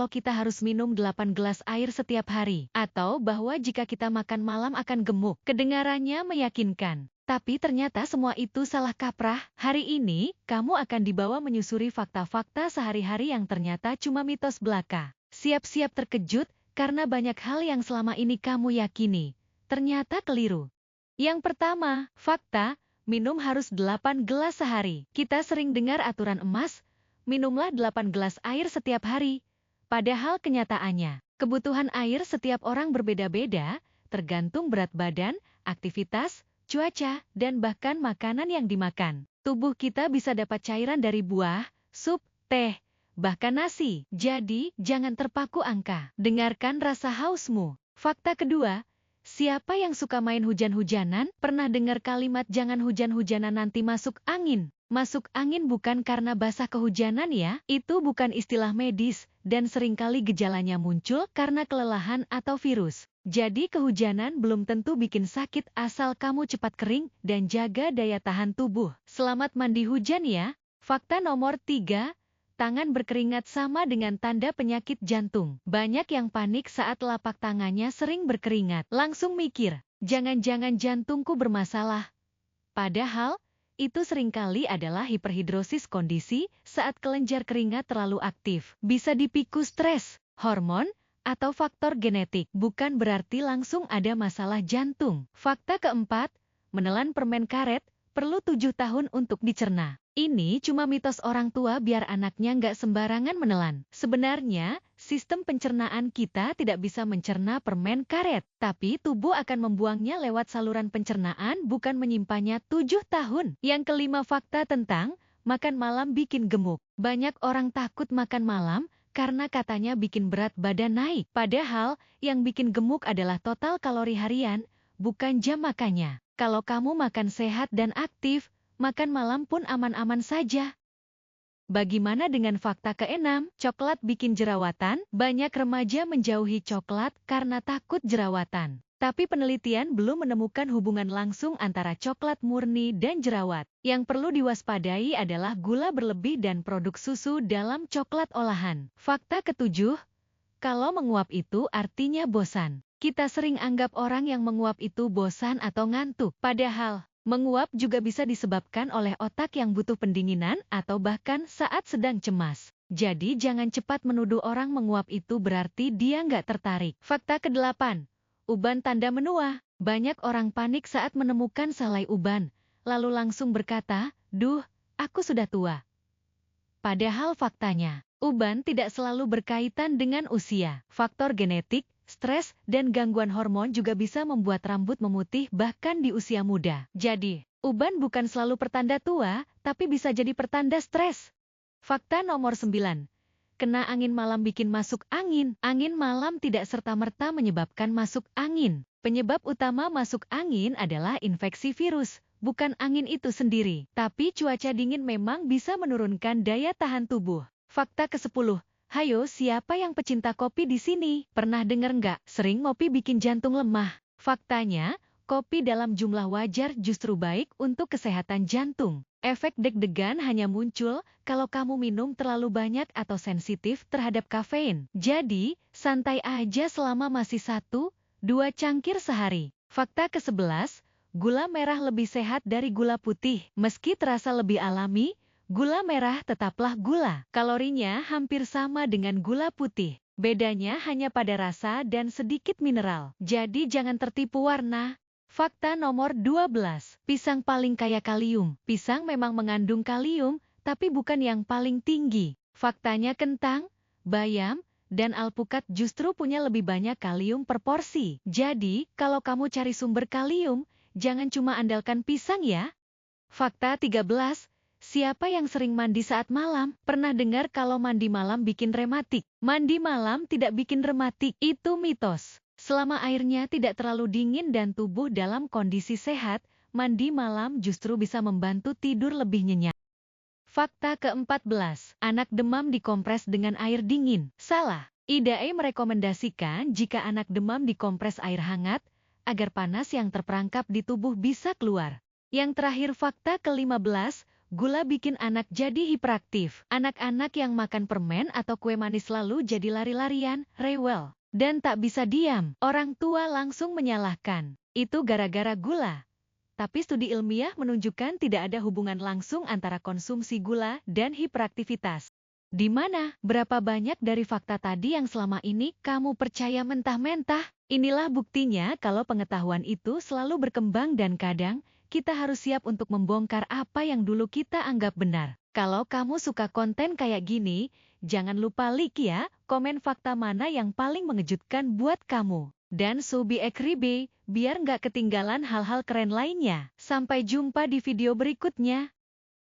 kalau kita harus minum 8 gelas air setiap hari, atau bahwa jika kita makan malam akan gemuk. Kedengarannya meyakinkan. Tapi ternyata semua itu salah kaprah. Hari ini, kamu akan dibawa menyusuri fakta-fakta sehari-hari yang ternyata cuma mitos belaka. Siap-siap terkejut, karena banyak hal yang selama ini kamu yakini ternyata keliru. Yang pertama, fakta, minum harus 8 gelas sehari. Kita sering dengar aturan emas, minumlah 8 gelas air setiap hari. Padahal kenyataannya, kebutuhan air setiap orang berbeda-beda, tergantung berat badan, aktivitas, cuaca, dan bahkan makanan yang dimakan. Tubuh kita bisa dapat cairan dari buah, sup, teh, bahkan nasi. Jadi, jangan terpaku angka. Dengarkan rasa hausmu. Fakta kedua, siapa yang suka main hujan-hujanan? Pernah dengar kalimat jangan hujan-hujanan nanti masuk angin? Masuk angin bukan karena basah kehujanan ya, itu bukan istilah medis, dan seringkali gejalanya muncul karena kelelahan atau virus. Jadi kehujanan belum tentu bikin sakit asal kamu cepat kering dan jaga daya tahan tubuh. Selamat mandi hujan ya. Fakta nomor 3. Tangan berkeringat sama dengan tanda penyakit jantung. Banyak yang panik saat telapak tangannya sering berkeringat. Langsung mikir, jangan-jangan jantungku bermasalah. Padahal, itu seringkali adalah hiperhidrosis, kondisi saat kelenjar keringat terlalu aktif. Bisa dipicu stres, hormon, atau faktor genetik. Bukan berarti langsung ada masalah jantung. Fakta keempat, menelan permen karet perlu 7 tahun untuk dicerna. Ini cuma mitos orang tua biar anaknya nggak sembarangan menelan. Sebenarnya, sistem pencernaan kita tidak bisa mencerna permen karet, tapi tubuh akan membuangnya lewat saluran pencernaan, bukan menyimpannya 7 tahun. Yang kelima, fakta tentang makan malam bikin gemuk. Banyak orang takut makan malam karena katanya bikin berat badan naik. Padahal, yang bikin gemuk adalah total kalori harian, bukan jam makannya. Kalau kamu makan sehat dan aktif, makan malam pun aman-aman saja. Bagaimana dengan fakta keenam? Coklat bikin jerawatan? Banyak remaja menjauhi coklat karena takut jerawatan. Tapi penelitian belum menemukan hubungan langsung antara coklat murni dan jerawat. Yang perlu diwaspadai adalah gula berlebih dan produk susu dalam coklat olahan. Fakta ketujuh, kalau menguap itu artinya bosan. Kita sering anggap orang yang menguap itu bosan atau ngantuk. Padahal, menguap juga bisa disebabkan oleh otak yang butuh pendinginan atau bahkan saat sedang cemas. Jadi jangan cepat menuduh orang menguap itu berarti dia nggak tertarik. Fakta ke-8. Uban tanda menua. Banyak orang panik saat menemukan selai uban, lalu langsung berkata, "Duh, aku sudah tua." Padahal faktanya, uban tidak selalu berkaitan dengan usia. Faktor genetik, stres, dan gangguan hormon juga bisa membuat rambut memutih bahkan di usia muda. Jadi, uban bukan selalu pertanda tua, tapi bisa jadi pertanda stres. Fakta nomor 9. Kena angin malam bikin masuk angin. Angin malam tidak serta-merta menyebabkan masuk angin. Penyebab utama masuk angin adalah infeksi virus, bukan angin itu sendiri. Tapi cuaca dingin memang bisa menurunkan daya tahan tubuh. Fakta ke-10. Hayo, siapa yang pecinta kopi di sini? Pernah dengar nggak? Sering ngopi bikin jantung lemah. Faktanya, kopi dalam jumlah wajar justru baik untuk kesehatan jantung. Efek deg-degan hanya muncul kalau kamu minum terlalu banyak atau sensitif terhadap kafein. Jadi, santai aja selama masih 1-2 cangkir sehari. Fakta ke-11, gula merah lebih sehat dari gula putih. Meski terasa lebih alami, gula merah tetaplah gula. Kalorinya hampir sama dengan gula putih. Bedanya hanya pada rasa dan sedikit mineral. Jadi jangan tertipu warna. Fakta nomor 12. Pisang paling kaya kalium. Pisang memang mengandung kalium, tapi bukan yang paling tinggi. Faktanya kentang, bayam, dan alpukat justru punya lebih banyak kalium per porsi. Jadi, kalau kamu cari sumber kalium, jangan cuma andalkan pisang ya. Fakta 13. Siapa yang sering mandi saat malam? Pernah dengar kalau mandi malam bikin rematik? Mandi malam tidak bikin rematik, itu mitos. Selama airnya tidak terlalu dingin dan tubuh dalam kondisi sehat, mandi malam justru bisa membantu tidur lebih nyenyak. Fakta ke-14. Anak demam dikompres dengan air dingin. Salah. IDAE merekomendasikan jika anak demam dikompres air hangat, agar panas yang terperangkap di tubuh bisa keluar. Yang terakhir, fakta ke-15. gula bikin anak jadi hiperaktif. Anak-anak yang makan permen atau kue manis lalu jadi lari-larian, rewel, dan tak bisa diam. Orang tua langsung menyalahkan, itu gara-gara gula. Tapi studi ilmiah menunjukkan tidak ada hubungan langsung antara konsumsi gula dan hiperaktivitas. Di mana? Berapa banyak dari fakta tadi yang selama ini kamu percaya mentah-mentah? Inilah buktinya kalau pengetahuan itu selalu berkembang dan kadang kita harus siap untuk membongkar apa yang dulu kita anggap benar. Kalau kamu suka konten kayak gini, jangan lupa like ya, komen fakta mana yang paling mengejutkan buat kamu. Dan biar nggak ketinggalan hal-hal keren lainnya. Sampai jumpa di video berikutnya.